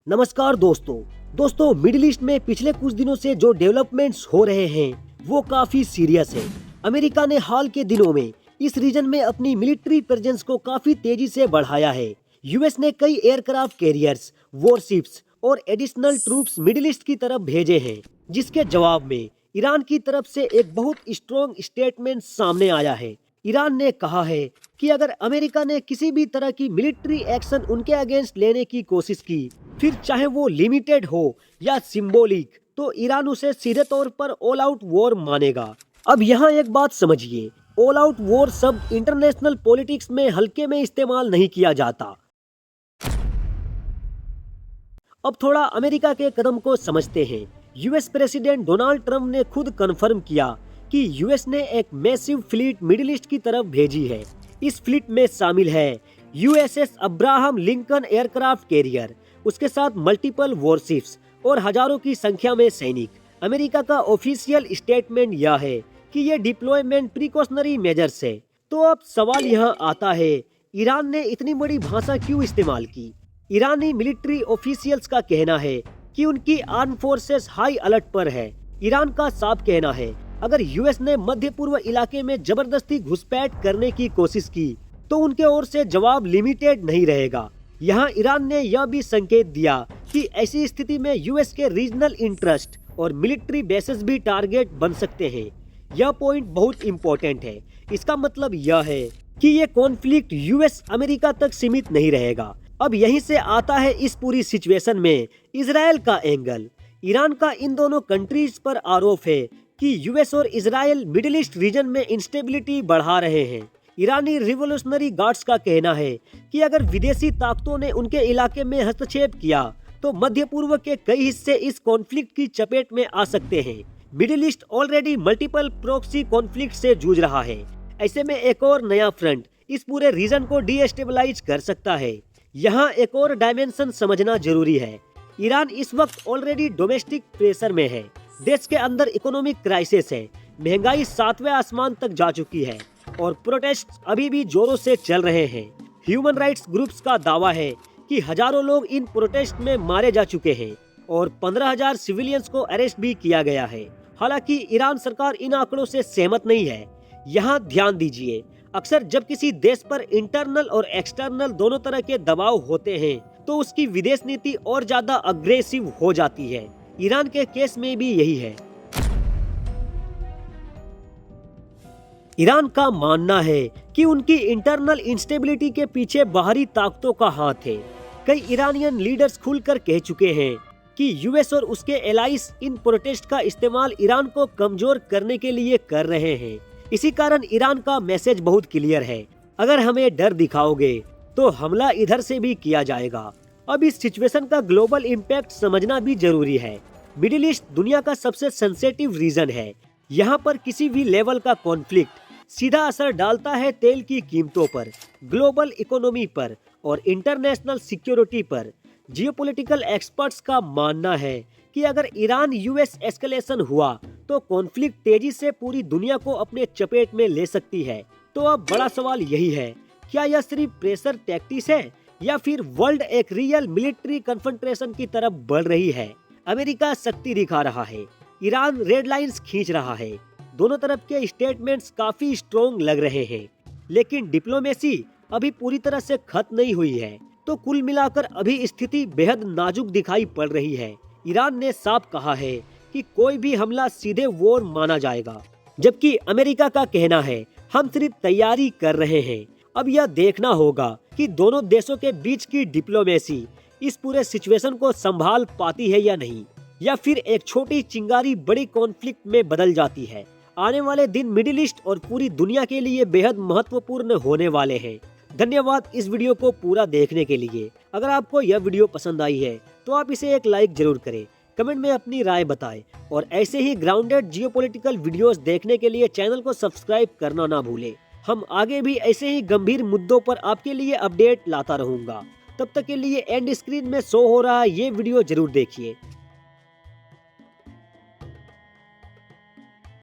नमस्कार दोस्तों middle east में पिछले कुछ दिनों से जो डेवलपमेंट्स हो रहे हैं वो काफी सीरियस है। अमेरिका ने हाल के दिनों में इस रीजन में अपनी मिलिट्री प्रेजेंस को काफी तेजी से बढ़ाया है। यूएस ने कई एयरक्राफ्ट कैरियर्स, वॉरशिप्स और एडिशनल ट्रूप्स मिडिल ईस्ट की तरफ भेजे हैं, जिसके जवाब में ईरान की तरफ से एक बहुत स्ट्रॉन्ग स्टेटमेंट सामने आया है। ईरान ने कहा है कि अगर अमेरिका ने किसी भी तरह की मिलिट्री एक्शन उनके अगेंस्ट लेने की कोशिश की, फिर चाहे वो लिमिटेड हो या सिंबॉलिक, तो ईरान उसे सीधे तौर पर ऑल आउट वॉर मानेगा। अब यहाँ एक बात समझिए, ऑल आउट वॉर शब्द इंटरनेशनल पॉलिटिक्स में हल्के में इस्तेमाल नहीं किया जाता। अब थोड़ा अमेरिका के कदम को समझते हैं। यूएस प्रेसिडेंट डोनाल्ड ट्रंप ने खुद कंफर्म किया कि यूएस ने एक मैसिव फ्लीट मिडिल ईस्ट की तरफ भेजी है। इस फ्लीट में शामिल है USS Abraham Lincoln aircraft carrier, उसके साथ मल्टीपल वॉरशिप्स और हजारों की संख्या में सैनिक। अमेरिका का ऑफिशियल स्टेटमेंट यह है कि ये डिप्लॉयमेंट प्रिकॉशनरी मेजर्स है। तो अब सवाल यहाँ आता है, ईरान ने इतनी बड़ी भाषा क्यों इस्तेमाल की? ईरानी मिलिट्री ऑफिशियल्स का कहना है कि उनकी आर्म फोर्सेस हाई अलर्ट पर है। ईरान का साफ कहना है, अगर यूएस ने मध्य पूर्व इलाके में जबरदस्ती घुसपैठ करने की कोशिश की तो उनके ओर से जवाब लिमिटेड नहीं रहेगा। यहाँ ईरान ने यह भी संकेत दिया कि ऐसी स्थिति में यूएस के रीजनल इंटरेस्ट और मिलिट्री बेसेस भी टारगेट बन सकते हैं। यह पॉइंट बहुत इम्पोर्टेंट है। इसका मतलब यह है कि ये कॉन्फ्लिक्ट यूएस अमेरिका तक सीमित नहीं रहेगा। अब यहीं से आता है इस पूरी सिचुएशन में इजराइल का एंगल। ईरान का इन दोनों कंट्रीज पर आरोप है कि यूएस और इजराइल मिडिल ईस्ट रीजन में इंस्टेबिलिटी बढ़ा रहे हैं। ईरानी रिवोल्यूशनरी गार्ड्स का कहना है कि अगर विदेशी ताकतों ने उनके इलाके में हस्तक्षेप किया तो मध्य पूर्व के कई हिस्से इस कॉन्फ्लिक्ट की चपेट में आ सकते हैं। Middle east already multiple proxy conflict से जूझ रहा है। ऐसे में एक और नया फ्रंट इस पूरे रीजन को डीएस्टेबलाइज कर सकता है। यहाँ एक और डायमेंशन समझना जरूरी है। ईरान इस वक्त ऑलरेडी डोमेस्टिक प्रेशर में है। देश के अंदर इकोनॉमिक क्राइसिस है, महंगाई 7वें आसमान तक जा चुकी है और प्रोटेस्ट अभी भी जोरों से चल रहे हैं। ह्यूमन राइट्स ग्रुप्स का दावा है कि हजारों लोग इन प्रोटेस्ट में मारे जा चुके हैं और 15,000 सिविलियंस को अरेस्ट भी किया गया है। हालांकि ईरान सरकार इन आंकड़ों से सहमत नहीं है। यहाँ ध्यान दीजिए, अक्सर जब किसी देश पर इंटरनल और एक्सटर्नल दोनों तरह के दबाव होते हैं तो उसकी विदेश नीति और ज्यादा अग्रेसिव हो जाती है। ईरान के केस में भी यही है। ईरान का मानना है कि उनकी इंटरनल इंस्टेबिलिटी के पीछे बाहरी ताकतों का हाथ है। कई ईरानियन लीडर्स खुलकर कह चुके हैं कि यूएस और उसके एलाइज इन प्रोटेस्ट का इस्तेमाल ईरान को कमजोर करने के लिए कर रहे हैं। इसी कारण ईरान का मैसेज बहुत क्लियर है, अगर हमें डर दिखाओगे तो हमला इधर से भी किया जाएगा। अब इस सिचुएशन का ग्लोबल इम्पैक्ट समझना भी जरूरी है। मिडिल ईस्ट दुनिया का सबसे सेंसिटिव रीजन है। यहाँ पर किसी भी लेवल का कॉन्फ्लिक्ट सीधा असर डालता है तेल की कीमतों पर, ग्लोबल इकोनॉमी पर और इंटरनेशनल सिक्योरिटी पर। जियोपॉलिटिकल एक्सपर्ट्स का मानना है कि अगर ईरान यूएस एस्केलेशन हुआ तो कॉन्फ्लिक्ट तेजी से पूरी दुनिया को अपने चपेट में ले सकती है। तो अब बड़ा सवाल यही है, क्या यह सिर्फ प्रेशर टैक्टिक्स है या फिर वर्ल्ड एक रियल मिलिट्री कन्फ्रंटेशन की तरफ बढ़ रही है? अमेरिका शक्ति दिखा रहा है, ईरान रेड लाइंस खींच रहा है। दोनों तरफ के स्टेटमेंट्स काफी स्ट्रॉन्ग लग रहे हैं, लेकिन डिप्लोमेसी अभी पूरी तरह से खत्म नहीं हुई है। तो कुल मिलाकर अभी स्थिति बेहद नाजुक दिखाई पड़ रही है। ईरान ने साफ कहा है कि कोई भी हमला सीधे वॉर माना जाएगा, जबकि अमेरिका का कहना है हम सिर्फ तैयारी कर रहे हैं। अब यह देखना होगा कि दोनों देशों के बीच की डिप्लोमेसी इस पूरे सिचुएशन को संभाल पाती है या नहीं, या फिर एक छोटी चिंगारी बड़ी कॉन्फ्लिक्ट में बदल जाती है। आने वाले दिन मिडिल ईस्ट और पूरी दुनिया के लिए बेहद महत्वपूर्ण होने वाले हैं। धन्यवाद इस वीडियो को पूरा देखने के लिए। अगर आपको यह वीडियो पसंद आई है तो आप इसे एक लाइक जरूर करें, कमेंट में अपनी राय बताएं और ऐसे ही ग्राउंडेड जियोपॉलिटिकल वीडियोस देखने के लिए चैनल को सब्सक्राइब करना ना भूलें। हम आगे भी ऐसे ही गंभीर मुद्दों पर आपके लिए अपडेट लाता रहूंगा। तब तक के लिए एंड स्क्रीन में शो हो रहा ये वीडियो जरूर देखिए।